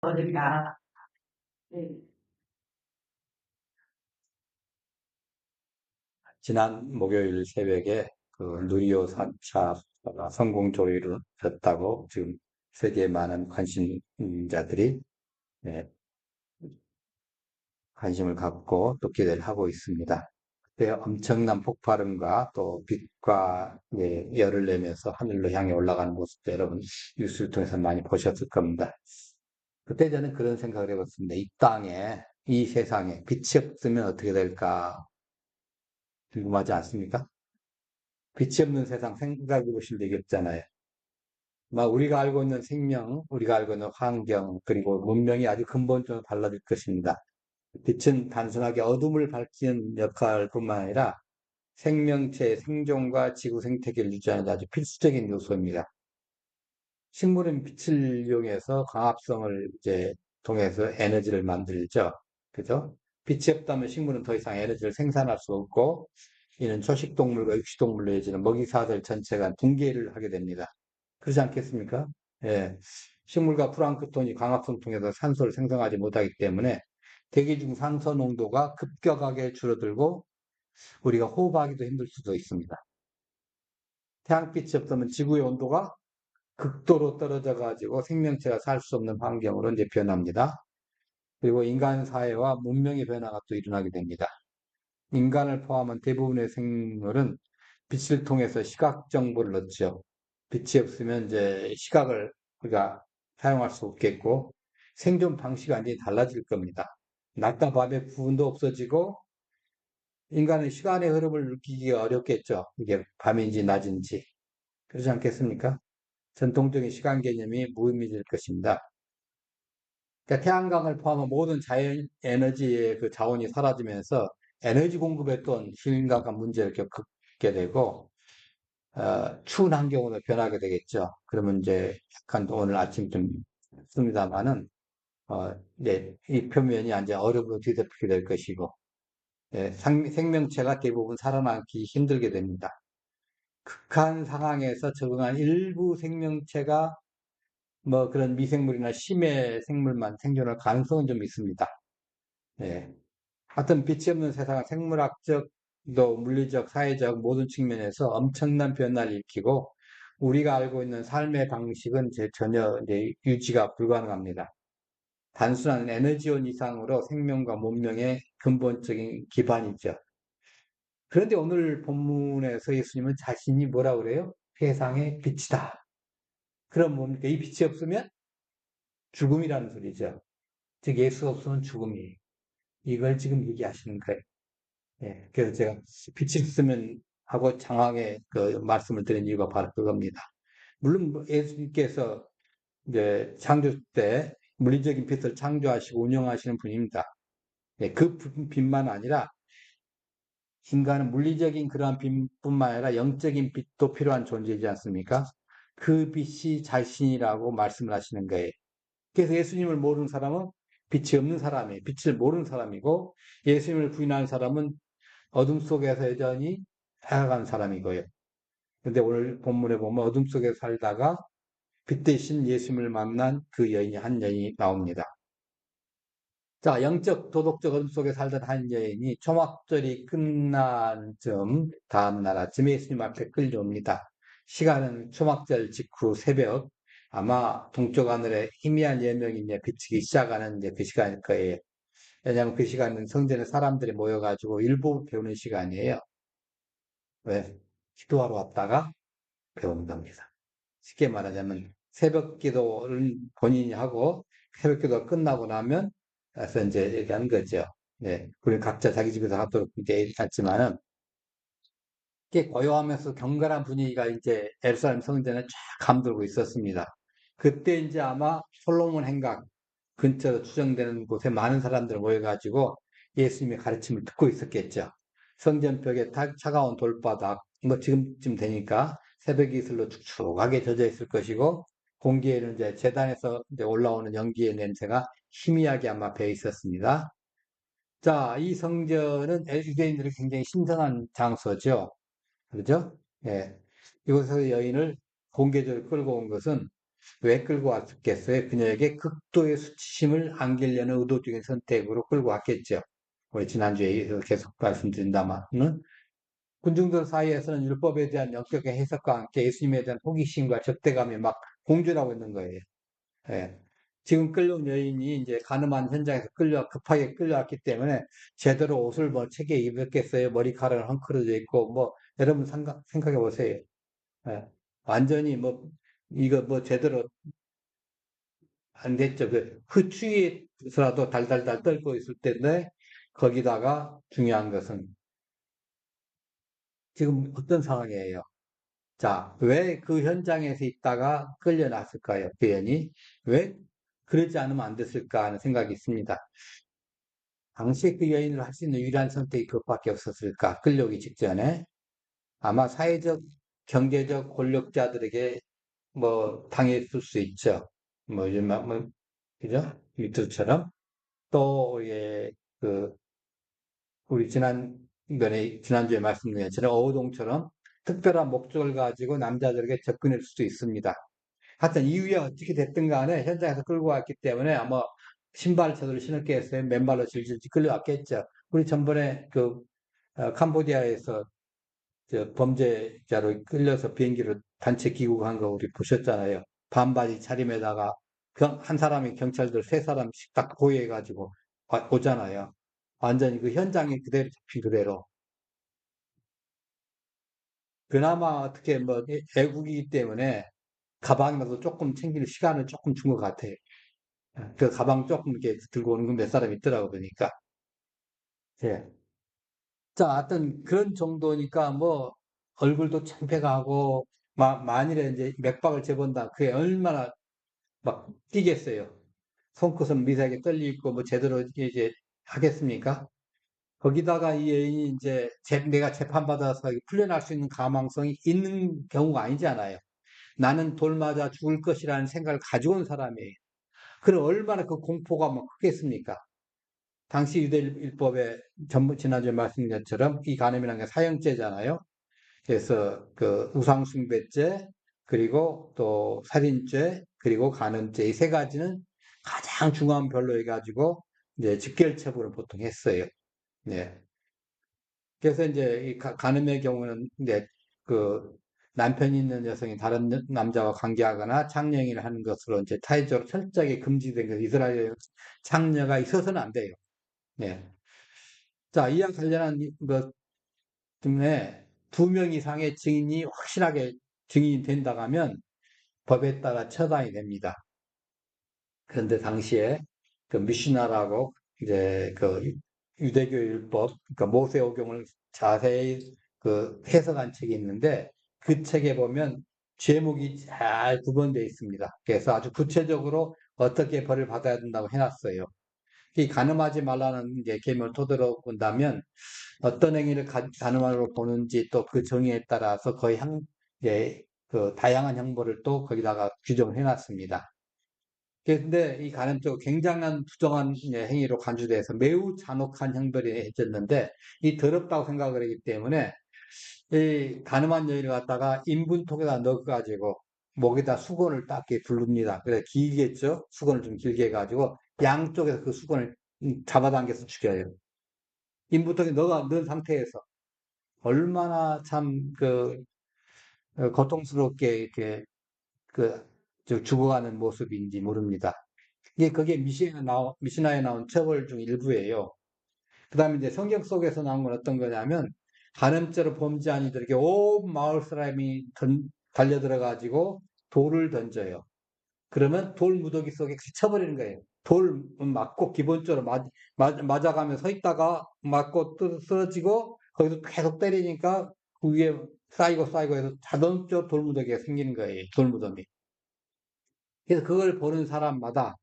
어딜까? 지난 목요일 새벽에 그 누리호 4차 성공 조율을 했다고 지금 세계 많은 관심자들이 예, 관심을 갖고 또 기대를 하고 있습니다. 그때 엄청난 폭발음과 또 빛과 열을 내면서 하늘로 향해 올라가는 모습도 여러분 뉴스를 통해서 많이 보셨을 겁니다. 그때 저는 그런 생각을 해봤습니다. 이 땅에, 이 세상에 빛이 없으면 어떻게 될까 궁금하지 않습니까? 빛이 없는 세상 생각해 보실 적이 없잖아요. 막 우리가 알고 있는 생명, 우리가 알고 있는 환경, 그리고 문명이 아주 근본적으로 달라질 것입니다. 빛은 단순하게 어둠을 밝히는 역할뿐만 아니라 생명체의 생존과 지구 생태계를 유지하는 데 아주 필수적인 요소입니다. 식물은 빛을 이용해서 광합성을 이제 통해서 에너지를 만들죠. 그죠? 빛이 없다면 식물은 더 이상 에너지를 생산할 수 없고, 이는 초식동물과 육식동물로 이어지는 먹이사슬 전체가 붕괴를 하게 됩니다. 그렇지 않겠습니까? 예. 식물과 플랑크톤이 광합성 통해서 산소를 생성하지 못하기 때문에 대기 중 산소 농도가 급격하게 줄어들고 우리가 호흡하기도 힘들 수도 있습니다. 태양빛이 없으면 지구의 온도가 극도로 떨어져 가지고 생명체가 살 수 없는 환경으로 이제 변합니다. 그리고 인간 사회와 문명의 변화가 또 일어나게 됩니다. 인간을 포함한 대부분의 생물은 빛을 통해서 시각 정보를 얻죠. 빛이 없으면 이제 시각을 우리가 사용할 수 없겠고 생존 방식이 완전히 달라질 겁니다. 낮과 밤의 구분도 없어지고 인간은 시간의 흐름을 느끼기가 어렵겠죠. 이게 밤인지 낮인지. 그렇지 않겠습니까? 전통적인 시간 개념이 무의미해질 것입니다. 그러니까 태양광을 포함한 모든 자연 에너지의 그 자원이 사라지면서 에너지 공급에 또한 심각한 문제를 겪게 되고 추운 환경으로 변하게 되겠죠. 그러면 이제 약간 오늘 아침 좀 습니다만은 이제 이 표면이 이제 얼음으로 뒤덮이게 될 것이고 생명체가 대부분 살아남기 힘들게 됩니다. 극한 상황에서 적응한 일부 생명체가 뭐 그런 미생물이나 심해 생물만 생존할 가능성은 좀 있습니다. 예. 하여튼 빛이 없는 세상은 생물학적, 또 물리적, 사회적 모든 측면에서 엄청난 변화를 일으키고 우리가 알고 있는 삶의 방식은 전혀 이제 유지가 불가능합니다. 단순한 에너지원 이상으로 생명과 문명의 근본적인 기반이죠. 그런데 오늘 본문에서 예수님은 자신이 뭐라 그래요? 세상의 빛이다. 그럼 뭡니까? 이 빛이 없으면 죽음이라는 소리죠. 즉 예수 없으면 죽음이에요. 이걸 지금 얘기하시는 거예요. 예, 그래서 제가 빛이 있으면 하고 장황하게 그 말씀을 드린 이유가 바로 그겁니다. 물론 뭐 예수님께서 이제 창조 때 물리적인 빛을 창조하시고 운영하시는 분입니다. 예, 그 빛만 아니라 인간은 물리적인 그러한 빛뿐만 아니라 영적인 빛도 필요한 존재이지 않습니까? 그 빛이 자신이라고 말씀을 하시는 거예요. 그래서 예수님을 모르는 사람은 빛이 없는 사람이에요. 빛을 모르는 사람이고 예수님을 부인하는 사람은 어둠 속에서 여전히 살아가는 사람이고요. 근데 오늘 본문에 보면 어둠 속에 살다가 빛 대신 예수님을 만난 그 여인이 한 여인이 나옵니다. 자, 영적, 도덕적 어둠 속에 살던 한 여인이 초막절이 끝난 다음 날 아침에 예수님 앞에 끌려옵니다. 시간은 초막절 직후 새벽, 아마 동쪽 하늘에 희미한 예명이 이제 비치기 시작하는 이제 그 시간일 거예요. 왜냐하면 그 시간은 성전에 사람들이 모여가지고 일부 배우는 시간이에요. 왜? 기도하러 왔다가 배우는 겁니다. 쉽게 말하자면 새벽 기도를 본인이 하고 새벽 기도가 끝나고 나면 그래서 이제 얘기하는 거죠. 네. 우리 각자 자기 집에서 하도록 이제 했지만은 꽤 고요하면서 경건한 분위기가 이제 예루살렘 성전에 쫙 감돌고 있었습니다. 그때 이제 아마 솔로몬 행각 근처로 추정되는 곳에 많은 사람들이 모여가지고 예수님의 가르침을 듣고 있었겠죠. 성전벽에 차가운 돌바닥, 뭐 지금쯤 되니까 새벽 이슬로 축축하게 젖어 있을 것이고, 공기에는 이제 재단에서 이제 올라오는 연기의 냄새가 희미하게 아마 배어 있었습니다. 자, 이 성전은 유대인들이 굉장히 신성한 장소죠. 그렇죠? 예. 이곳에서 여인을 공개적으로 끌고 온 것은 왜 끌고 왔겠어요? 그녀에게 극도의 수치심을 안기려는 의도적인 선택으로 끌고 왔겠죠. 우리 지난주에 계속 말씀드린다마는 군중들 사이에서는 율법에 대한 역격의 해석과 함께 예수님에 대한 호기심과 적대감이 막 공존하고 있는 거예요. 예. 지금 끌려온 여인이 이제 가늠한 현장에서 급하게 끌려왔기 때문에 제대로 옷을 뭐 책에 입었겠어요. 머리카락은 헝클어져 있고, 뭐, 여러분 생각해 보세요. 예. 완전히 뭐, 이거 뭐 제대로 안 됐죠. 그 추위에서라도 달달달 떨고 있을 텐데, 거기다가 중요한 것은 지금 어떤 상황이에요? 자, 왜 그 현장에서 있다가 끌려났을까요? 그 여인이? 왜 그러지 않으면 안 됐을까 하는 생각이 있습니다. 당시에 그 여인을 할 수 있는 유일한 선택이 그것밖에 없었을까? 끌려오기 직전에. 아마 사회적, 경제적 권력자들에게 뭐 당했을 수 있죠. 뭐, 요즘, 뭐, 그죠? 유튜브처럼. 또, 예, 그, 우리 지난주에 말씀드린 것처럼 어우동처럼 특별한 목적을 가지고 남자들에게 접근할 수도 있습니다. 하여튼 이후에 어떻게 됐든 간에 현장에서 끌고 왔기 때문에 아마 신발 제대로 신었겠어요. 맨발로 질질 끌려왔겠죠. 우리 전번에 캄보디아에서 범죄자로 끌려서 비행기로 단체 귀국한 거 우리 보셨잖아요. 반바지 차림에다가 한 사람이 경찰들 세 사람씩 딱 고위해가지고 오잖아요. 완전히 그 현장에 그대로 잡힌 그대로. 그나마 어떻게 뭐 애국이기 때문에 가방이라도 조금 챙길 시간을 조금 준 것 같아요. 그 가방 조금 이렇게 들고 오는 몇 사람 있더라고 보니까. 예. 자, 하여튼 그런 정도니까 뭐 얼굴도 창백하고 만일에 이제 맥박을 재본다. 그게 얼마나 막 뛰겠어요. 손끝은 미세하게 떨리고 뭐 제대로 이제 하겠습니까? 거기다가 이 여인이 이제 내가 재판받아서 풀려날 수 있는 가망성이 있는 경우가 아니잖아요. 나는 돌 맞아 죽을 것이라는 생각을 가지고 온 사람이에요. 그럼 얼마나 그 공포가 막 크겠습니까? 당시 유대율법에 지난주에 말씀드린 것처럼 이 간음이라는 게 사형죄잖아요. 그래서 그 우상숭배죄, 그리고 또 살인죄, 그리고 간음죄 이 세 가지는 가장 중요한 별로 해가지고 이제 직결처분을 보통 했어요. 네. 그래서 이제 이 간음의 경우는 이제 그 남편이 있는 여성이 다른 남자와 관계하거나 창녀행위를 하는 것으로 이제 타의적으로 철저하게 금지된 것, 이스라엘 창녀가 있어서는 안 돼요. 네. 자, 이와 관련한 것 때문에 두 명 이상의 증인이 확실하게 증인이 된다고 하면 법에 따라 처단이 됩니다. 그런데 당시에 그 미시나라고 이제 그 유대교 율법, 그러니까 모세오경을 자세히 그 해석한 책이 있는데 그 책에 보면 죄목이 잘 구분되어 있습니다. 그래서 아주 구체적으로 어떻게 벌을 받아야 된다고 해놨어요. 이 가늠하지 말라는 이제 계명을 토대로 본다면 어떤 행위를 가늠으로 보는지 또 그 정의에 따라서 거의 이제 그 다양한 형벌을 또 거기다가 규정을 해놨습니다. 그런데 이 간음죄가 굉장한 부정한 행위로 간주돼서 매우 잔혹한 형벌이 해졌는데 이 더럽다고 생각을 하기 때문에 이 간음한 여인을 갖다가 인분통에다 넣어가지고 목에다 수건을 딱 이렇게 두릅니다. 그래서 길겠죠? 수건을 좀 길게 해가지고 양쪽에서 그 수건을 잡아당겨서 죽여요. 인분통에 넣은 상태에서 얼마나 참 고통스럽게 이렇게 그 죽어가는 모습인지 모릅니다. 이게 그게 미시나에 나온 처벌 중 일부예요. 그 다음에 이제 성경 속에서 나온 건 어떤 거냐면, 간음죄로 범죄한 이들에게 온 마을 사람이 달려들어가지고 돌을 던져요. 그러면 돌 무더기 속에 쳐버리는 거예요. 돌 맞고 기본적으로 맞아가며 서 있다가 맞고 쓰러지고 거기서 계속 때리니까 그 위에 쌓이고 해서 자동적으로 돌 무더기가 생기는 거예요. 돌 무더기. 그래서 그걸 보는 사람마다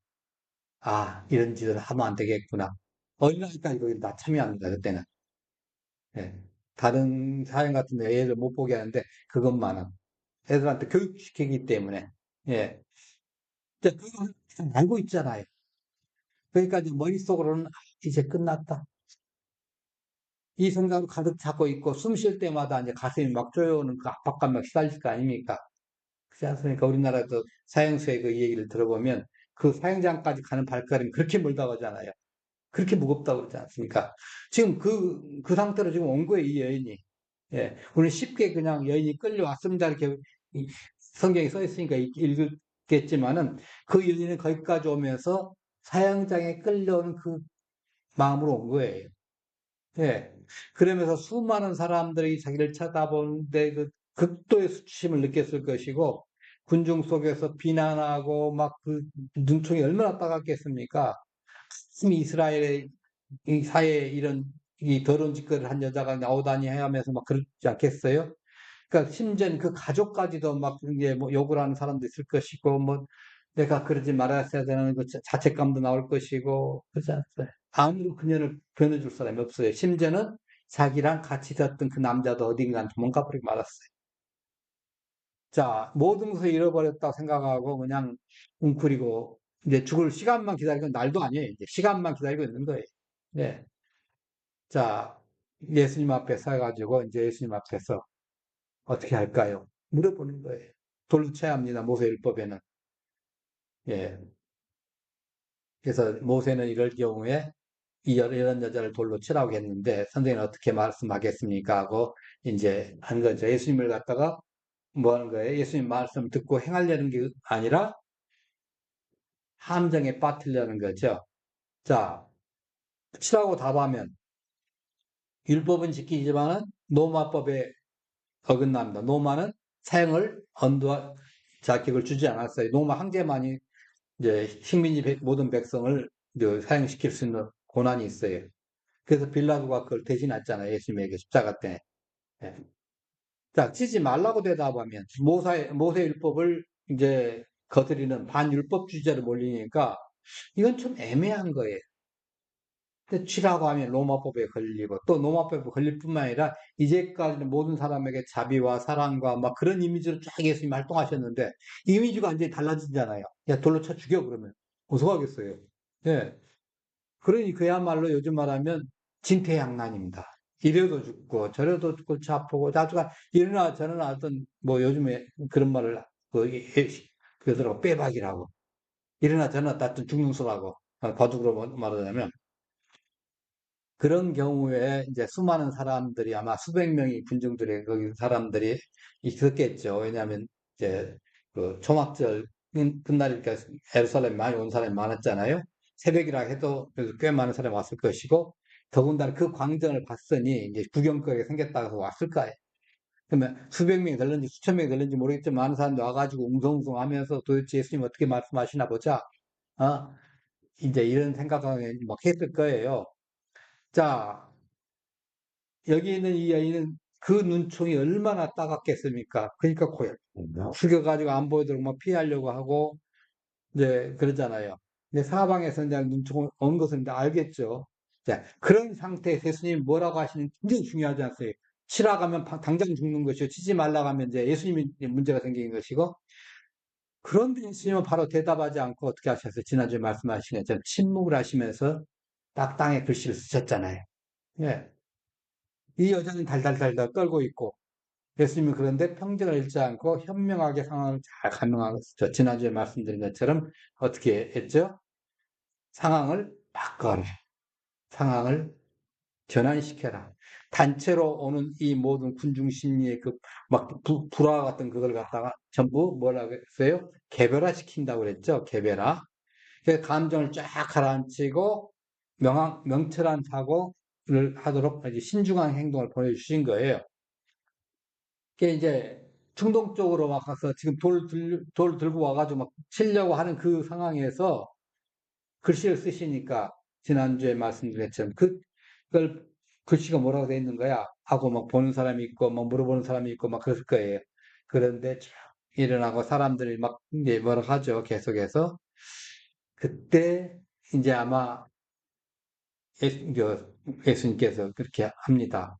아, 이런 짓을 하면 안 되겠구나. 어린아이까지 거기 다 참여합니다, 그때는. 예. 다른 사연 같은 데 애들 못 보게 하는데, 그것만은. 애들한테 교육시키기 때문에. 예. 그걸 알고 있잖아요. 그러니까 이제 머릿속으로는, 아, 이제 끝났다. 이 생각을 가득 잡고 있고, 숨 쉴 때마다 이제 가슴이 막 쪼여오는 그 압박감 막 시달릴 거 아닙니까? 그렇지 않습니까? 우리나라도 사형수의 그 얘기를 들어보면 그 사형장까지 가는 발걸음이 그렇게 멀다고 하잖아요. 그렇게 무겁다고 그러지 않습니까? 지금 그 상태로 지금 온 거예요, 이 여인이. 예. 우리는 쉽게 그냥 여인이 끌려왔습니다. 이렇게 성경에 써 있으니까 읽겠지만은 그 여인은 거기까지 오면서 사형장에 끌려오는 그 마음으로 온 거예요. 예. 그러면서 수많은 사람들이 자기를 쳐다보는데 그 극도의 수치심을 느꼈을 것이고 군중 속에서 비난하고 막 그 눈총이 얼마나 따갑겠습니까? 이 이스라엘의 이 사회에 이런 이 더러운 짓거리를 한 여자가 나오다니 하면서 막 그러지 않겠어요? 그러니까 심지어는 그 가족까지도 막 이제 뭐 욕을 하는 사람도 있을 것이고 뭐 내가 그러지 말았어야 되는 그 자책감도 나올 것이고 그러지 않았어요. 아무도 그녀를 변해줄 사람이 없어요. 심지어는 자기랑 같이 있었던 그 남자도 어딘가 도망가 버리고 말았어요. 자, 모든 것을 잃어버렸다고 생각하고 그냥 웅크리고 이제 죽을 시간만 기다리고 날도 아니에요. 이제 시간만 기다리고 있는 거예요. 네. 자, 예수님 앞에 서가지고 이제 예수님 앞에서 어떻게 할까요? 물어보는 거예요. 돌로 쳐야 합니다. 모세율법에는. 예. 그래서 모세는 이럴 경우에 이런 여자를 돌로 치라고 했는데 선생님은 어떻게 말씀하겠습니까? 하고 이제 한 거죠. 예수님을 갖다가 뭐 하는 거예요? 예수님 말씀 듣고 행하려는 게 아니라 함정에 빠뜨리려는 거죠. 자, 치라고 답하면 율법은 지키지만은 노마법에 어긋납니다. 노마는 사형을 언도와 자격을 주지 않았어요. 노마 한 개만이 이제 식민지 모든 백성을 이제 사형시킬 수 있는 권한이 있어요. 그래서 빌라도가 그걸 대신했잖아요. 예수님에게 십자가 때. 예. 자, 치지 말라고 대답하면 모세 율법을 이제 거스리는 반율법주의자로 몰리니까 이건 좀 애매한 거예요. 근데 치라고 하면 로마법에 걸리고 또 로마법에 걸릴 뿐만 아니라 이제까지는 모든 사람에게 자비와 사랑과 막 그런 이미지로 쫙 예수님이 활동하셨는데 이미지가 완전히 달라지잖아요. 야, 돌로 쳐 죽여 그러면 어서 하겠어요. 예. 그러니 그야말로 요즘 말하면 진퇴양난입니다. 이래도 죽고 저래도 골치 아프고 나중에 이러나 저러나 어떤 뭐 요즘에 그런 말을 그러더라고 빼박이라고 이러나 저러나 하여튼 죽는 수라고 바둑으로 말하자면 그런 경우에 이제 수많은 사람들이 아마 수백 명의 군중들의 거기 사람들이 있었겠죠. 왜냐하면 이제 그 초막절 그날이니까 예루살렘 많이 온 사람이 많았잖아요. 새벽이라 해도 그래도 꽤 많은 사람이 왔을 것이고 더군다나 그 광경을 봤으니 이제 구경거리가 생겼다고 해서 왔을 거예요. 그러면 수백 명이 될는지 수천 명이 될는지 모르겠지만 많은 사람들이 와가지고 웅성웅성 하면서 도대체 예수님 어떻게 말씀하시나 보자. 어? 이제 이런 생각을 막 했을 거예요. 자, 여기 있는 이 여인은 그 눈총이 얼마나 따갑겠습니까? 그러니까 고요. 숙여가지고 안 보이도록 막 피하려고 하고, 이제 그러잖아요. 근데 사방에서 이제 눈총 온 것을 이제 알겠죠. 자, 그런 상태에서 예수님이 뭐라고 하시는 게 굉장히 중요하지 않어요. 치라 가면 당장 죽는 것이고, 치지 말라 가면 이제 예수님이 문제가 생기는 것이고, 그런데 예수님은 바로 대답하지 않고 어떻게 하셨어요? 지난주에 말씀하신 것처럼 침묵을 하시면서 딱 땅에 글씨를 쓰셨잖아요. 예. 이 여자는 달달달달 떨고 있고, 예수님은 그런데 평정을 잃지 않고 현명하게 상황을 잘 가능하고, 지난주에 말씀드린 것처럼 어떻게 했죠? 상황을 바꿔라. 상황을 전환시켜라. 단체로 오는 이 모든 군중 심리의 그 막 불화 같은 그걸 갖다가 전부 뭐라고 했어요? 개별화 시킨다고 그랬죠? 개별화. 그 감정을 쫙 가라앉히고 명철한 사고를 하도록 이제 신중한 행동을 보여주신 거예요. 그게 이제 충동적으로 막 가서 지금 돌 들고 와가지고 막 치려고 하는 그 상황에서 글씨를 쓰시니까 지난주에 말씀드렸처럼 그걸 글씨가 뭐라고 돼 있는 거야 하고 막 보는 사람이 있고 막 물어보는 사람이 있고 막 그럴 거예요. 그런데 쭉 일어나고 사람들이 막 이제 뭐라 하죠. 계속해서 그때 이제 아마 예수님께서 그렇게 합니다.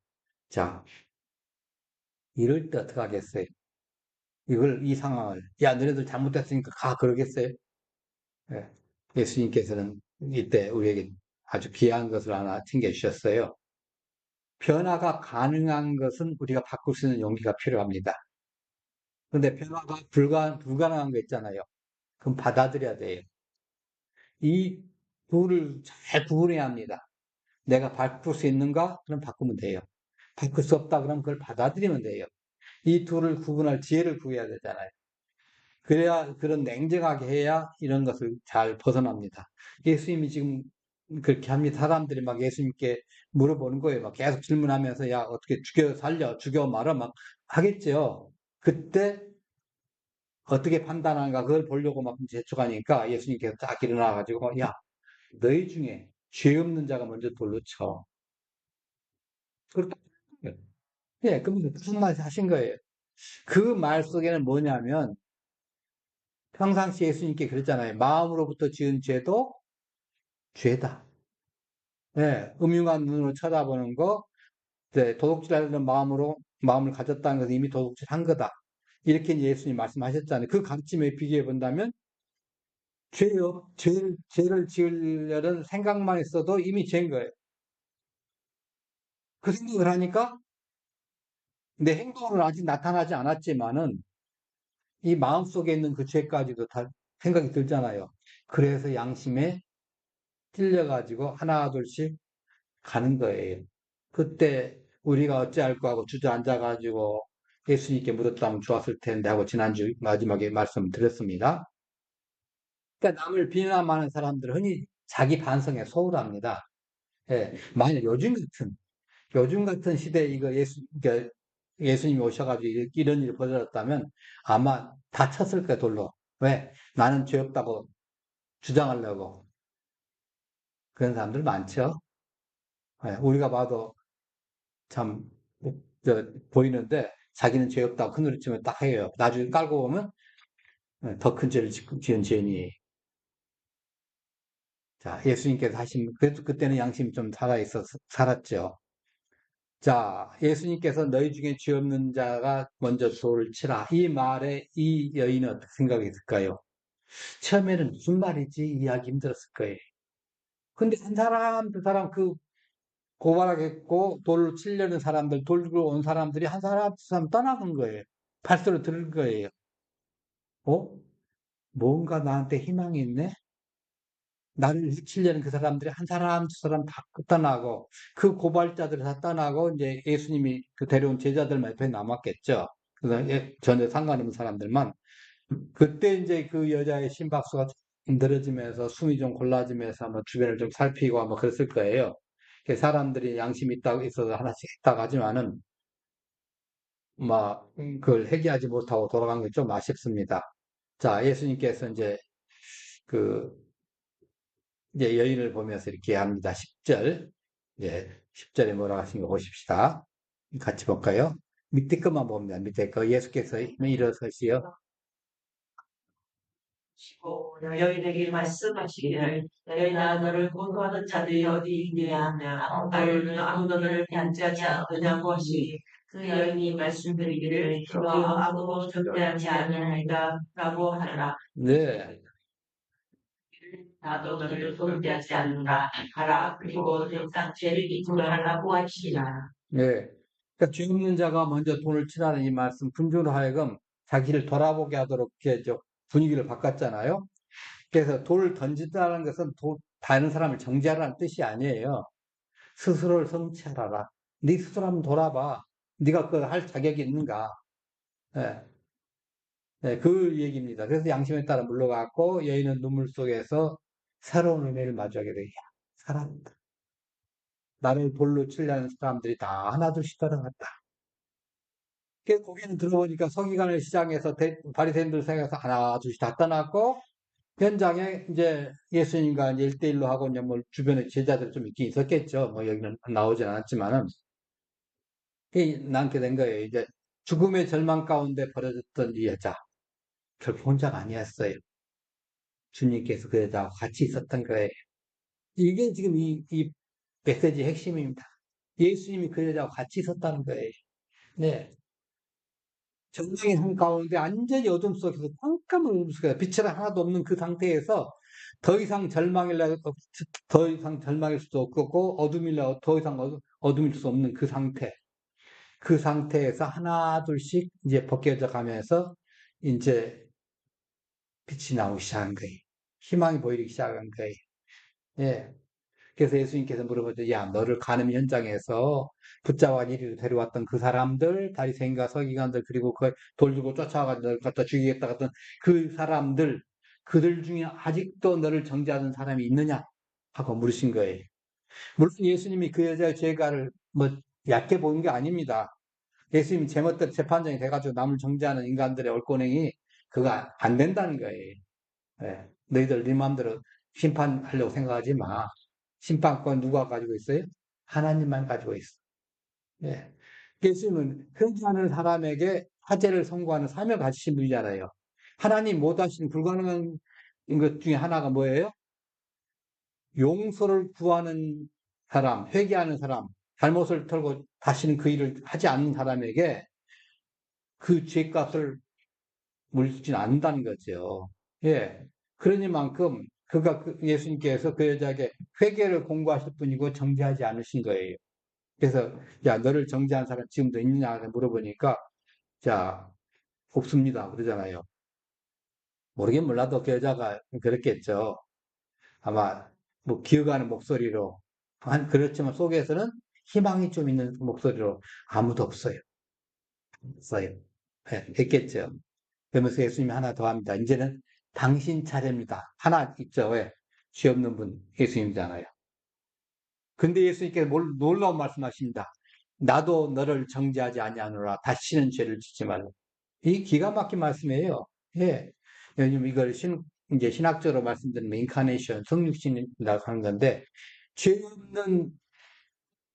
자, 이럴 때 어떻게 하겠어요? 이 상황을 야 너네들 잘못했으니까 가 그러겠어요? 예. 예수님께서는 이때 우리에게 아주 귀한 것을 하나 챙겨주셨어요. 변화가 가능한 것은 우리가 바꿀 수 있는 용기가 필요합니다. 근데 변화가 불가능한 거 있잖아요. 그럼 받아들여야 돼요. 이 둘을 잘 구분해야 합니다. 내가 바꿀 수 있는가? 그럼 바꾸면 돼요. 바꿀 수 없다? 그럼 그걸 받아들이면 돼요. 이 둘을 구분할 지혜를 구해야 되잖아요. 그래야, 그런 냉정하게 해야 이런 것을 잘 벗어납니다. 예수님이 지금 그렇게 합니다. 사람들이 막 예수님께 물어보는 거예요. 막 계속 질문하면서, 야, 어떻게 죽여, 살려, 죽여, 말아, 막 하겠죠. 그때 어떻게 판단하는가, 그걸 보려고 막 재촉하니까 예수님께서 딱 일어나가지고, 야, 너희 중에 죄 없는 자가 먼저 돌로 쳐. 그렇게, 예, 그러면서 무슨 말 하신 거예요. 그 말 속에는 뭐냐면, 평상시 예수님께 그랬잖아요. 마음으로부터 지은 죄도 죄다. 예, 음흉한 눈으로 쳐다보는 거, 네, 도둑질하려는 마음을 가졌다는 것은 이미 도둑질한 거다. 이렇게 예수님 말씀하셨잖아요. 그 가르침에 비교해 본다면, 죄를 지으려는 생각만 있어도 이미 죄인 거예요. 그 생각을 하니까 내 행동으로는 아직 나타나지 않았지만은 이 마음속에 있는 그 죄까지도 다 생각이 들잖아요. 그래서 양심에 찔려가지고 하나둘씩 가는 거예요. 그때 우리가 어찌할까 하고 주저앉아가지고 예수님께 물었다면 좋았을 텐데 하고 지난주 마지막에 말씀드렸습니다. 그러니까 남을 비난하는 사람들은 흔히 자기 반성에 소홀합니다. 예, 만약 요즘 같은 시대에 이거 그러니까 예수님이 오셔가지고 이런 일이 벌어졌다면 아마 다 쳤을 거예요, 돌로. 왜? 나는 죄 없다고 주장하려고. 그런 사람들 많죠. 예, 우리가 봐도 참, 보이는데 자기는 죄 없다고 큰소리치면 딱 해요. 나중에 깔고 보면 더 큰 죄를 지은 죄인이. 자, 예수님께서 하신, 그래도 그때는 양심이 좀 살았죠. 자, 예수님께서 너희 중에 죄 없는 자가 먼저 돌을 치라. 이 말에 이 여인은 어떻게 생각했을까요? 처음에는 무슨 말이지? 이해하기 힘들었을 거예요. 근데 한 사람, 두 사람 고발하겠고 돌로 치려는 사람들, 돌 들고 온 사람들이 한 사람, 두 사람 떠나간 거예요. 발소리 들은 거예요. 어? 뭔가 나한테 희망이 있네? 나를 해치려는 그 사람들이 한 사람, 두 사람 다 떠나고, 그 고발자들 다 떠나고, 이제 예수님이 그 데려온 제자들만 옆에 남았겠죠. 그래서 전혀 상관없는 사람들만. 그때 이제 그 여자의 심박수가 늘어지면서 숨이 좀 골라지면서 뭐 주변을 좀 살피고 뭐 그랬을 거예요. 사람들이 양심이 있어서 하나씩 했다고 하지만은, 막, 그걸 해결하지 못하고 돌아간 게 좀 아쉽습니다. 자, 예수님께서 그, 이제 여인을 보면서 이렇게 합니다. 10절. 이제 10절에 뭐라고 하신 거 보십시다. 같이 볼까요? 밑에 것만 봅니다. 밑에 거. 예수께서 일어서시어. 시고 여인에게 말씀하시기를 여인아 너를 공고하는 자들이 어디 있느냐 너는 아무도 너를 대하지 않느냐고 하시니 그 여인이 말씀드리기를 주와 아무도 전대하지 않느니라 라고 하더라. 네. 나도 너를 존대하지 않는다 하라. 그리고 영상 죄를 인정하라고 하시니라. 네. 그러니까 죄 없는 자가 먼저 돈을 치라는 이 말씀, 군주로 하여금 자기를 돌아보게 하도록 이렇게 분위기를 바꿨잖아요. 그래서 돌을 던진다는 것은 다른 사람을 정죄하라는 뜻이 아니에요. 스스로를 성찰하라. 네 스스로 한번 돌아봐. 네가 그걸 할 자격이 있는가? 예, 그 얘기입니다. 그래서 양심에 따라 물러갔고 여인은 눈물 속에서 새로운 은혜를 마주하게 되야. 살았다. 나를 돌로 치려는 사람들이 다 하나둘씩 떠나갔다. 그 거기는 들어보니까 서기관을 시장에서 바리새인들 생각해서 하나 둘씩 다 떠났고 현장에 이제 예수님과 이제 1대1로 하고 이제 뭐 주변에 제자들 좀 있긴 있었겠죠. 뭐 여기는 나오진 않았지만은 낳게 된 거예요. 이제 죽음의 절망 가운데 벌어졌던 이 여자 결코 혼자가 아니었어요. 주님께서 그 여자와 같이 있었던 거예요. 이게 지금 이 메시지의 핵심입니다. 예수님이 그 여자와 같이 있었다는 거예요. 네. 전쟁의 한가운데 완전히 어둠 속에서 깜깜한 어둠 속에서 빛이 하나도 없는 그 상태에서 더 이상 더 이상 절망일 수도 없고 어둠일라 더 이상 어둠일 수 없는 그 상태. 그 상태에서 하나, 둘씩 이제 벗겨져 가면서 이제 빛이 나오기 시작한 거예요. 희망이 보이기 시작한 거예요. 예. 그래서 예수님께서 물어보죠. 야, 너를 간음 현장에서 붙잡아 이리로 데려왔던 그 사람들, 바리새인과 서기관들, 그리고 그 돌 들고 쫓아와가지고 너를 갖다 죽이겠다 했던 그 사람들, 그들 중에 아직도 너를 정죄하는 사람이 있느냐? 하고 물으신 거예요. 물론 예수님이 그 여자의 죄가를 뭐 얕게 보는 게 아닙니다. 예수님이 제멋대로 재판장이 돼가지고 남을 정죄하는 인간들의 옳고행이 그거 안 된다는 거예요. 예. 너희들 네 마음대로 심판하려고 생각하지 마. 심판권 누가 가지고 있어요? 하나님만 가지고 있어. 예. 예수님은 회개하는 사람에게 화제를 선고하는 사명을 가지신 분이잖아요. 하나님 못하신 불가능한 것 중에 하나가 뭐예요? 용서를 구하는 사람, 회개하는 사람, 잘못을 털고 다시는 그 일을 하지 않는 사람에게 그 죄값을 물리진 않는다는 거죠. 예. 그러니만큼 예수님께서 그 여자에게 회개를 공고하실 뿐이고 정죄하지 않으신 거예요. 그래서 야 너를 정죄한 사람 지금도 있느냐 물어보니까 자 없습니다 그러잖아요. 모르긴 몰라도 그 여자가 그랬겠죠. 아마 뭐 기어가는 목소리로 그렇지만 속에서는 희망이 좀 있는 목소리로 아무도 없어요. 없어요. 예, 했겠죠. 그러면서 예수님이 하나 더 합니다. 이제는 당신 차례입니다. 하나 있죠. 왜? 죄 없는 분 예수님이잖아요. 근데 예수님께서 놀라운 말씀하십니다. 나도 너를 정죄하지 아니하노라. 다시는 죄를 짓지 말라. 이 기가 막힌 말씀이에요. 예. 요즘 이걸 이제 신학적으로 말씀드리면 인카네이션, 성육신이라고 하는 건데, 죄 없는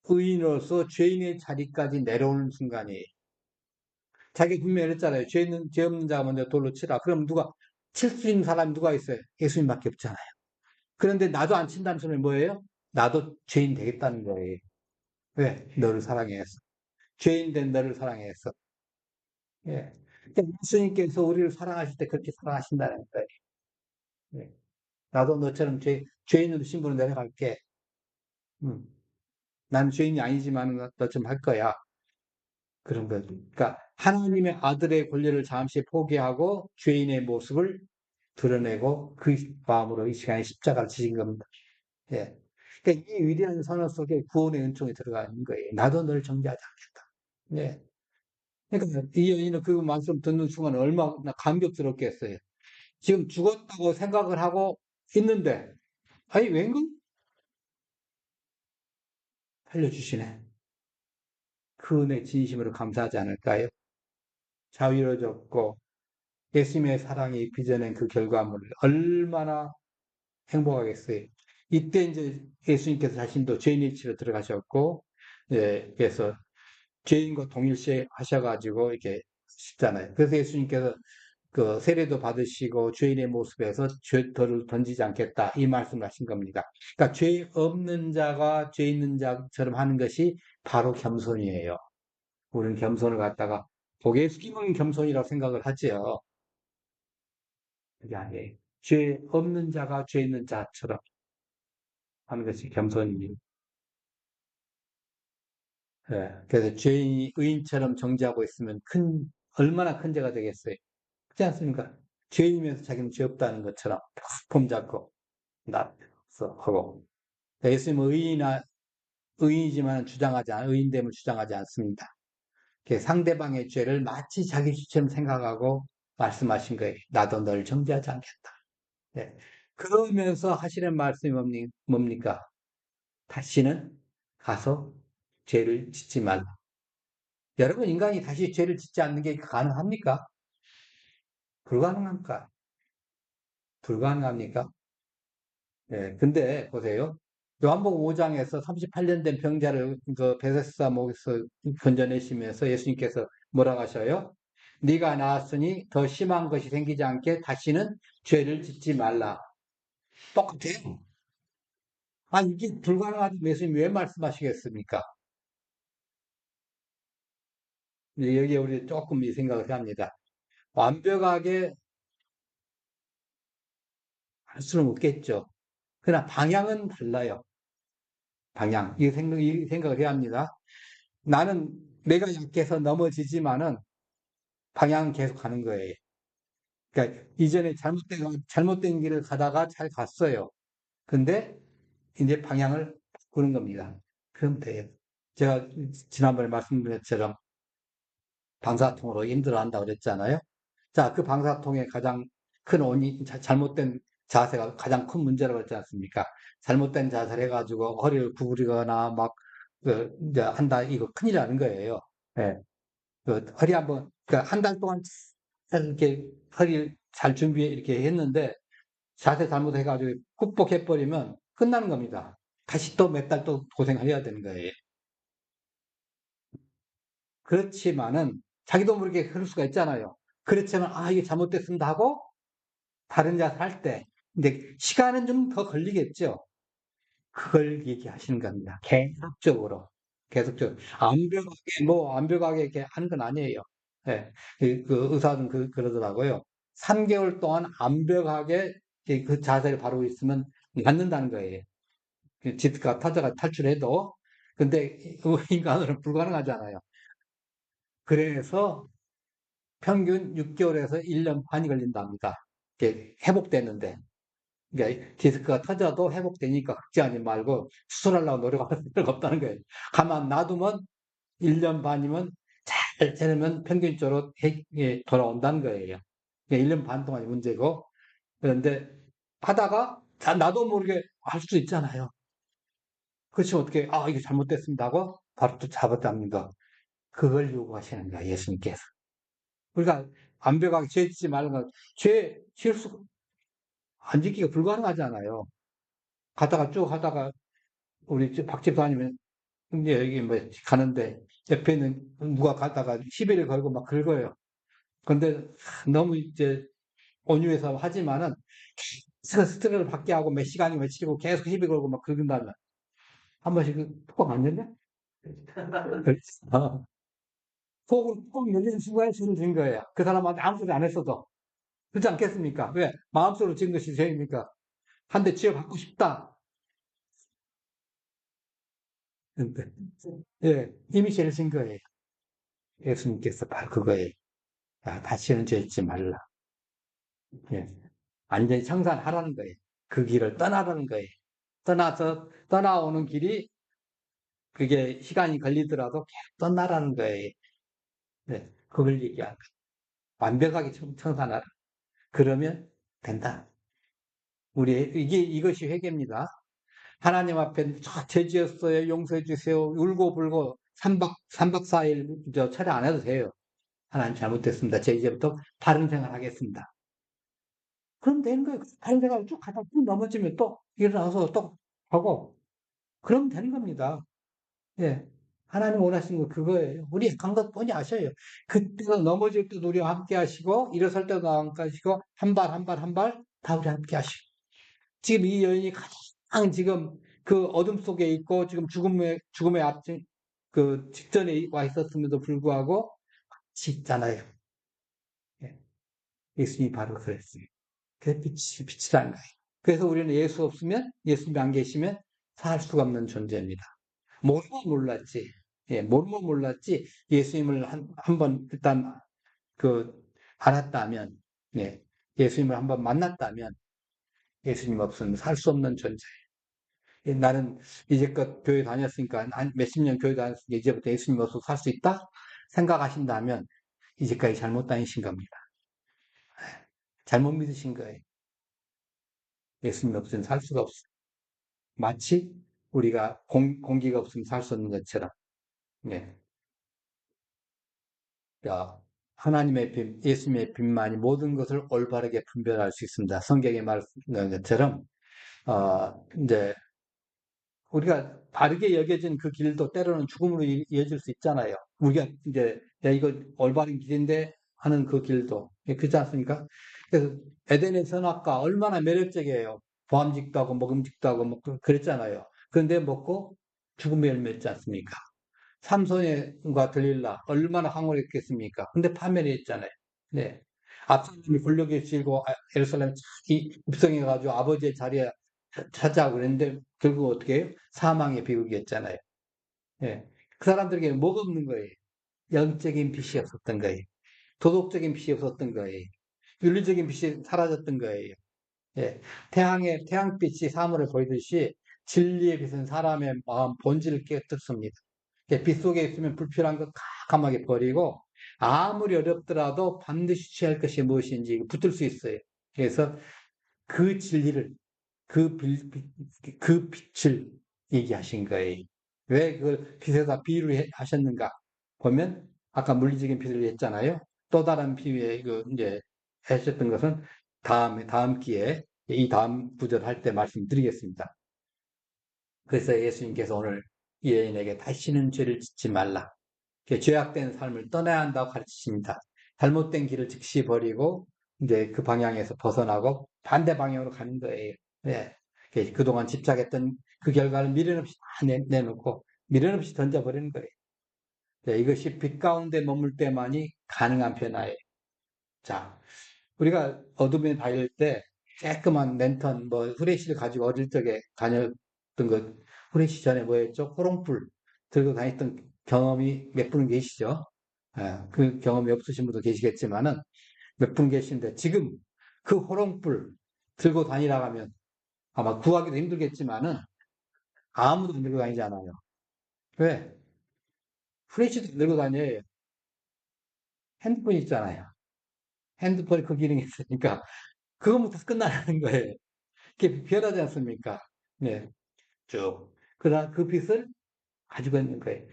의인으로서 죄인의 자리까지 내려오는 순간이에요. 자기 분명히 그랬잖아요. 죄 없는 자가 먼저 돌로 치라. 그럼 칠 수 있는 사람이 누가 있어요? 예수님밖에 없잖아요. 그런데 나도 안 친다는 소리는 뭐예요? 나도 죄인 되겠다는 거예요. 왜? 너를 사랑해서. 죄인 된 너를 사랑해서. 예. 그러니까 예수님께서 우리를 사랑하실 때 그렇게 사랑하신다는 거예요. 예. 나도 너처럼 죄인으로 신분을 내려갈게. 음. 나는 죄인이 아니지만 너처럼 할 거야. 그런 거죠. 그러니까 하나님의 아들의 권리를 잠시 포기하고 죄인의 모습을 드러내고 그 마음으로 이 시간에 십자가를 지신 겁니다. 예. 그러니까 이 위대한 선언 속에 구원의 은총이 들어가 있는 거예요. 나도 널 정죄하지 않겠다. 예. 그러니까 이 여인은 그 말씀 듣는 순간 얼마나 감격스럽겠어요. 지금 죽었다고 생각을 하고 있는데, 아니, 웬걸? 살려주시네. 그 은혜 진심으로 감사하지 않을까요? 자유로워졌고, 예수님의 사랑이 빚어낸 그 결과물을 얼마나 행복하겠어요. 이때 이제 예수님께서 자신도 죄인의 치로 들어가셨고, 예, 그래서 죄인과 동일시 하셔가지고 이렇게 싶잖아요. 그래서 예수님께서 그 세례도 받으시고 죄인의 모습에서 죄를 던지지 않겠다 이 말씀을 하신 겁니다. 그러니까 죄 없는 자가 죄 있는 자처럼 하는 것이 바로 겸손이에요. 우리는 겸손을 갖다가 고개 숙이는 겸손이라고 생각을 하지요. 그게 아니에요. 죄 없는 자가 죄 있는 자처럼 하는 것이 겸손입니다. 예, 그래서 죄인이 의인처럼 정죄하고 있으면 얼마나 큰 죄가 되겠어요. 그렇지 않습니까? 죄인이면서 자기는 죄 없다는 것처럼 폼 잡고 나서 하고 예수님은 의인이지만 의인됨을 주장하지 않습니다. 상대방의 죄를 마치 자기 죄처럼 생각하고 말씀하신 거예요. 나도 널 정죄하지 않겠다. 네. 그러면서 하시는 말씀이 뭡니까? 다시는 가서 죄를 짓지 말라. 여러분, 인간이 다시 죄를 짓지 않는 게 가능합니까? 불가능합니까? 불가능합니까? 예, 근데 보세요. 요한복음 5장에서 38년 된 병자를 그 베세스다 목에서 건져내시면서 예수님께서 뭐라고 하셔요? 네가 나았으니 더 심한 것이 생기지 않게 다시는 죄를 짓지 말라. 똑같아요. 아니 이게 불가능하다면 예수님이 왜 말씀하시겠습니까? 여기에 우리 조금 이 생각을 해야 합니다. 완벽하게 할 수는 없겠죠. 그러나 방향은 달라요. 방향. 이 생각을 해야 합니다. 나는 내가 약해서 넘어지지만은 방향은 계속 가는 거예요. 그러니까 이전에 잘못된 길을 가다가 잘 갔어요. 근데 이제 방향을 바꾸는 겁니다. 그럼 돼요. 제가 지난번에 말씀드린 것처럼 방사통으로 힘들어한다고 그랬잖아요. 자, 그 방사통의 가장 큰 원인, 잘못된 자세가 가장 큰 문제라고 했지 않습니까? 잘못된 자세를 해가지고 허리를 구부리거나 막, 이제 한다, 이거 큰일 나는 거예요. 예. 허리 한번, 그러니까 한 달 동안 이렇게 허리를 잘 준비해 이렇게 했는데 자세 잘못해가지고 극복해버리면 끝나는 겁니다. 다시 또 몇 달 또 고생해야 되는 거예요. 그렇지만은 자기도 모르게 그럴 수가 있잖아요. 그렇지만 아 이게 잘못됐습니다 하고 다른 자세 할 때 근데 시간은 좀 더 걸리겠죠. 그걸 얘기하시는 겁니다. 계속적으로 계속적으로 완벽하게 이렇게 하는 건 아니에요. 예, 그 의사는 그러더라고요. 3개월 동안 완벽하게 그 자세를 바르고 있으면 낫는다는 거예요. 그 디스크가 터져가 탈출해도 근데 인간으로는 불가능하잖아요. 그래서 평균 6개월에서 1년 반이 걸린답니다. 이게 회복되는데. 그러니까 디스크가 터져도 회복되니까 걱정하지 말고 수술하려고 노력할 필요가 없다는 거예요. 가만 놔두면 1년 반이면 잘 되면 평균적으로 돌아온다는 거예요. 그러니까 1년 반 동안이 문제고 그런데 하다가 나도 모르게 할 수도 있잖아요. 그렇지 어떻게 아 이게 잘못됐습니다 하고 바로 또 잡았답니다. 그걸 요구하시는 거예요. 예수님께서. 그러니까 완벽하게 죄 짓지 말는 건 지을 수, 안 짓기가 불가능하잖아요. 가다가 쭉 하다가 우리 박 집사님은 이제 여기 뭐 가는데 옆에 있는 누가 가다가 시비를 걸고 막 긁어요. 근데 너무 이제 온유해서 하지만은 계속 스트레스를 받게 하고 몇 시간이 며칠이고 계속 시비 걸고 막 긁는다면 한 번씩 톡안 열려? 어. 속을 꼭 열리는 순간에 죄를 진 거예요. 그 사람한테 아무 소리 안 했어도. 그렇지 않겠습니까? 왜? 마음속으로 진 것이 죄입니까? 한 대 쥐어받고 싶다. 근데, 예, 이미 죄를 진 거예요. 예수님께서 바로 그거예요. 야, 다시는 죄 짓지 말라. 예, 완전히 청산하라는 거예요. 그 길을 떠나라는 거예요. 떠나오는 길이 그게 시간이 걸리더라도 계속 떠나라는 거예요. 네, 그걸 얘기하는 거예요. 완벽하게 청산하라. 그러면 된다. 이것이 회개입니다. 하나님 앞에 죄 지었어요. 용서해 주세요. 울고불고 3박 4일 저 철회 안 해도 돼요. 하나님 잘못됐습니다. 제 이제부터 바른 생활 하겠습니다. 그럼 되는 거예요. 바른 생활 쭉 가다 쭉 넘어지면 또 일어나서 또 하고 그러면 되는 겁니다. 예. 하나님 원하시는 거 그거예요. 우리 약한 것 뻔히 아셔요. 그때도 넘어질 때도 우리와 함께 하시고 일어설 때도 함께 하시고 한 발 한 발 한 발 다 우리 함께 하시고 지금 이 여인이 가장 지금 그 어둠 속에 있고 지금 죽음의 앞 그 직전에 와 있었음에도 불구하고 같이 있잖아요. 예. 예수님이 바로 그랬어요. 그게 빛이라는 거예요. 그래서 우리는 예수 없으면 예수님이 안 계시면 살 수가 없는 존재입니다. 모르면 몰랐지. 예, 모르면 몰랐지. 예수님을 한 번 일단 그 알았다면, 예, 예수님을 한번 만났다면 예수님 없으면 살 수 없는 존재예요. 예, 나는 이제껏 교회 다녔으니까 한 몇십 년 교회 다녔으니까 이제부터 예수님 없어서 살 수 있다 생각하신다면 이제까지 잘못 다니신 겁니다. 잘못 믿으신 거예요. 예수님 없으면 살 수가 없어요. 마치 우리가 공기가 없으면 살 수 없는 것처럼. 예. 야, 하나님의 빛, 예수님의 빛만이 모든 것을 올바르게 분별할 수 있습니다. 성경에 말씀한 것처럼, 이제, 우리가 바르게 여겨진 그 길도 때로는 죽음으로 이어질 수 있잖아요. 우리가 이제, 야, 이거 올바른 길인데 하는 그 길도. 예, 그렇지 않습니까? 그래서 에덴의 선악과 얼마나 매력적이에요. 보암직도 하고 먹음직도 하고 뭐 그랬잖아요. 그런데 먹고 죽음의 열매 였지 않습니까? 삼손과 들릴라 얼마나 황홀했겠습니까? 근데 파멸했잖아요. 네. 압살롬이 권력에 쥐고 예루살렘 입성해가지고 아버지의 자리에 차지하고 그랬는데 결국 어떻게 해요? 사망의 비극이었잖아요. 예. 그 사람들에게 뭐가 없는 거예요. 영적인 빛이 없었던 거예요. 도덕적인 빛이 없었던 거예요. 윤리적인 빛이 사라졌던 거예요. 예. 태양빛이 사물을 보이듯이 진리의 빛은 사람의 마음 본질을 깨뜨습니다. 빛 속에 있으면 불필요한 것 깜깜하게 버리고 아무리 어렵더라도 반드시 취할 것이 무엇인지 붙들 수 있어요. 그래서 그 진리를, 그 빛을 얘기하신 거예요. 왜 그걸 빛에다 비유를 하셨는가? 보면 아까 물리적인 빛을 했잖아요. 또 다른 비유에 이제 하셨던 것은 다음 기회에 이 다음 구절 할 때 말씀드리겠습니다. 그래서 예수님께서 오늘 이 여인에게 다시는 죄를 짓지 말라. 죄악된 삶을 떠나야 한다고 가르치십니다. 잘못된 길을 즉시 버리고 이제 그 방향에서 벗어나고 반대 방향으로 가는 거예요. 네. 그동안 집착했던 그 결과를 미련 없이 다 내놓고 미련 없이 던져버리는 거예요. 네, 이것이 빛 가운데 머물 때만이 가능한 변화예요. 자, 우리가 어둠에 다닐 때 깨끗한 랜턴, 후레쉬를 가지고 어릴 적에 다녔던 것, 후레쉬 전에 뭐였죠? 호롱불 들고 다녔던 경험이 몇 분 계시죠? 그 경험이 없으신 분도 계시겠지만은 몇 분 계신데 지금 그 호롱불 들고 다니라고 하면 아마 구하기도 힘들겠지만은 아무도 안 들고 다니잖아요. 왜? 후레쉬도 들고 다녀요. 핸드폰 있잖아요. 핸드폰에 그 기능이 있으니까 그거부터 끝나는 거예요. 그게 변하지 않습니까? 네, 쭉. 그러나 그 빛을 가지고 있는 거예요.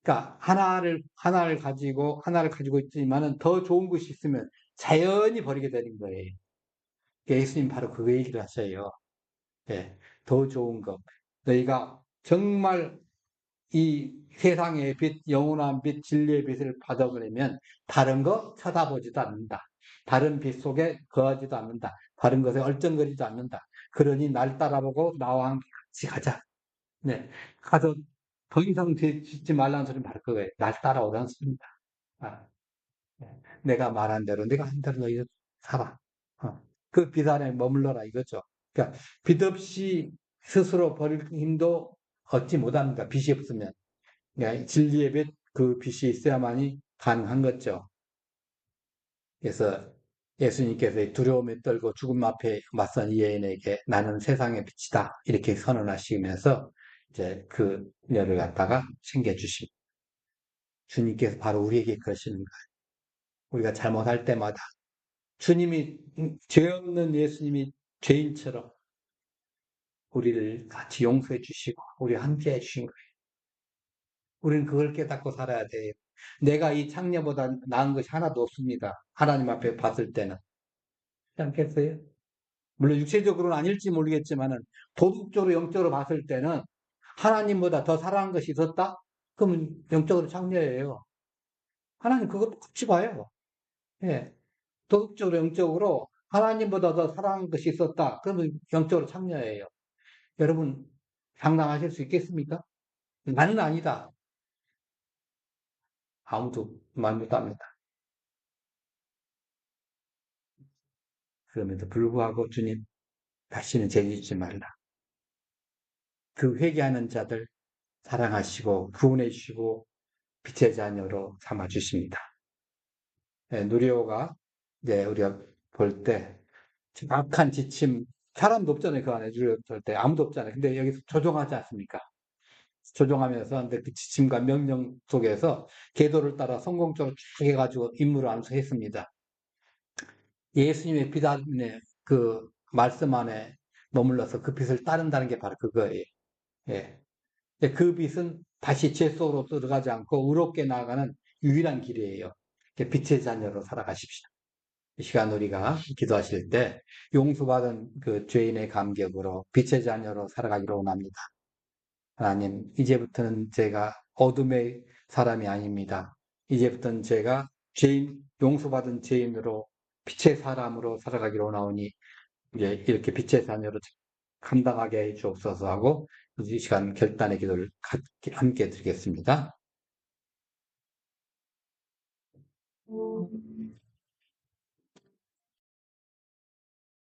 그러니까 하나를 가지고 있지만은 더 좋은 것이 있으면 자연히 버리게 되는 거예요. 예수님 바로 그 얘기를 하셔요. 예, 더 좋은 것. 너희가 정말 이 세상의 빛, 영원한 빛, 진리의 빛을 받아보려면 다른 거 쳐다보지도 않는다. 다른 빛 속에 거하지도 않는다. 다른 것에 얼쩡거리지 않는다. 그러니 날 따라보고 나와 함께 같이 가자. 네. 가서 더 이상 짓지 말라는 소리는 바로 그거예요. 날 따라오라는 소리입니다. 아, 네. 내가 말한 대로, 내가 한 대로 너희 살아. 그 빛 안에 머물러라 이거죠. 그러니까 빛 없이 스스로 버릴 힘도 얻지 못합니다. 빛이 없으면. 그러니까 진리의 빛, 그 빛이 있어야만이 가능한 거죠. 그래서 예수님께서 두려움에 떨고 죽음 앞에 맞선 이 여인에게 나는 세상의 빛이다. 이렇게 선언하시면서 이제 그 그녀를 갖다가 챙겨주십니다. 주님께서 바로 우리에게 그러시는 거예요. 우리가 잘못할 때마다 주님이 죄 없는 예수님이 죄인처럼 우리를 같이 용서해 주시고 우리 함께 해 주신 거예요. 우리는 그걸 깨닫고 살아야 돼요. 내가 이 창녀보다 나은 것이 하나도 없습니다. 하나님 앞에 봤을 때는. 그렇지 않겠어요? 물론 육체적으로는 아닐지 모르겠지만은 도덕적으로 영적으로 봤을 때는 하나님보다 더 사랑한 것이 있었다? 그러면 영적으로 창녀예요. 하나님 그거 똑같이 봐요. 예. 도덕적으로 영적으로 하나님보다 더 사랑한 것이 있었다. 그러면 영적으로 창녀예요. 여러분 장담하실 수 있겠습니까? 나는 아니다. 아무도 말 못합니다. 그럼에도 불구하고 주님 다시는 죄 짓지 말라. 그 회개하는 자들 사랑하시고 구원해 주시고 빛의 자녀로 삼아 주십니다. 네, 누리호가 이제 우리가 볼 때 정확한 지침 사람도 없잖아요. 그 안에 누리호 볼 때 아무도 없잖아요. 근데 여기서 조종하지 않습니까? 조종하면서 근데 그 지침과 명령 속에서 계도를 따라 성공적으로 쭉 해가지고 임무를 완수했습니다. 예수님의 빛 안에 그 말씀 안에 머물러서 그 빛을 따른다는 게 바로 그거예요. 예. 그 빛은 다시 죄 속으로 들어가지 않고 의롭게 나아가는 유일한 길이에요. 빛의 자녀로 살아가십시오. 이 시간 우리가 기도하실 때 용서받은 그 죄인의 감격으로 빛의 자녀로 살아가기로 원합니다. 하나님, 이제부터는 제가 어둠의 사람이 아닙니다. 이제부터는 제가 용서받은 죄인으로 빛의 사람으로 살아가기로 원하오니 이제 이렇게 빛의 자녀로 감당하게 해 주옵소서 하고 이 시간 결단의 기도를 함께 드리겠습니다.